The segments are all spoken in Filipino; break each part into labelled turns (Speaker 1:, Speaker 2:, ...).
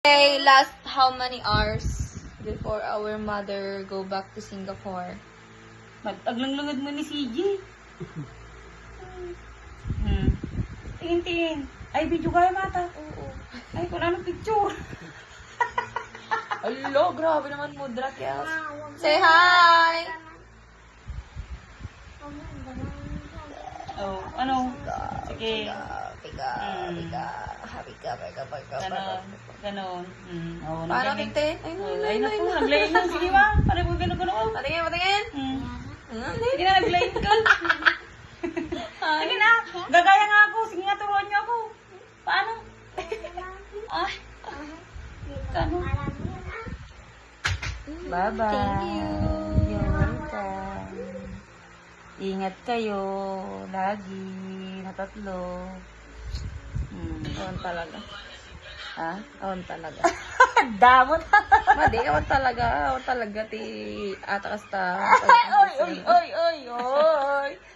Speaker 1: Okay, last how many hours before our mother go back to Singapore?
Speaker 2: Mag-aglanglangad mo ni CJ. Tingin-tingin. Ay, video kaya mata.
Speaker 1: Oo.
Speaker 2: Ay, kung ano picture.
Speaker 1: Hello, grabe naman mudra, Kels. Say hi!
Speaker 2: Oh, ano? Sige.
Speaker 1: Piga.
Speaker 2: Ganon. Ganon. Oh,
Speaker 1: Para
Speaker 2: nagaling.
Speaker 1: kinte.
Speaker 2: Ay, naku, nag-line lang. Sige ba? Para mo gano'n.
Speaker 1: Patingin, patingin.
Speaker 2: Sige na, nag-line ka. Sige na. Gagaya nga ako. Sige nga, turuan niyo ako. Paano? Ay. Kano? Bye-bye.
Speaker 1: Thank you.
Speaker 2: You're welcome. Ingat kayo. Lagi. Na tatlo.
Speaker 1: Awan talaga.
Speaker 2: Ha?
Speaker 1: Awan talaga.
Speaker 2: Damot.
Speaker 1: Madi, awan talaga. Awan talaga ti ata kasta.
Speaker 2: Oy.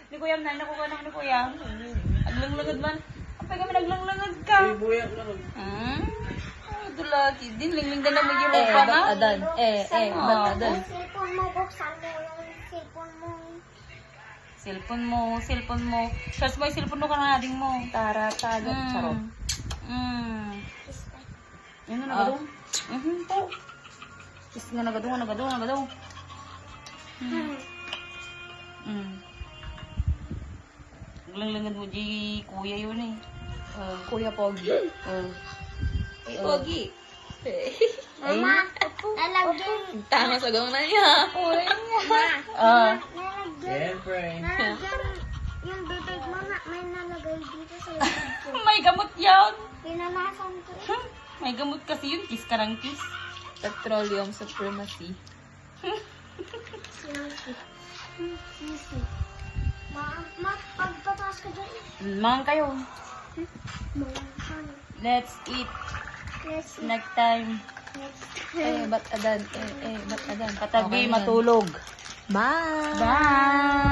Speaker 2: Ni Kuya na, nakuha na ni Kuya. Aglanglangad man. Kapag kami naglanglangan ka.
Speaker 3: Buyak naman.
Speaker 2: Dulagi din, lingling na lang yung
Speaker 1: Eh,
Speaker 2: pa nga.
Speaker 1: ba't adan? Ba't adan?
Speaker 4: Cellphone mo, buksan mo yung cellphone mo.
Speaker 2: Cellphone mo. Search mo yung cellphone mo ka natin mo.
Speaker 1: Tara, tagat. Charot.
Speaker 2: Yan na, nagadaw. Po. Is nga nagadaw. Naglanglangan mo, di kuya yun eh.
Speaker 1: Kuya Pogi. Eh, Pogi.
Speaker 4: Mama, nalagyan.
Speaker 1: Tama sa gawin na niya.
Speaker 4: Nalagyan.
Speaker 3: Girlfriend.
Speaker 4: Nalagyan. Yung bibig mo na may nalagay dito sa likod ko.
Speaker 2: May gamot yan.
Speaker 4: Pinanasan ko.
Speaker 2: May gamot kasi yun. Kiss ka ng kiss.
Speaker 1: Petroleum supremacy.
Speaker 4: Sisi. Ma, pagpataas ka dyan.
Speaker 2: Mang kayo.
Speaker 4: Mayan.
Speaker 2: Let's eat.
Speaker 4: Let's eat.
Speaker 2: Snack time.
Speaker 1: Ba't adan? Ba't adan?
Speaker 2: Katabi,
Speaker 1: Okay na yan.
Speaker 2: matulog.
Speaker 1: Bye!
Speaker 2: Bye!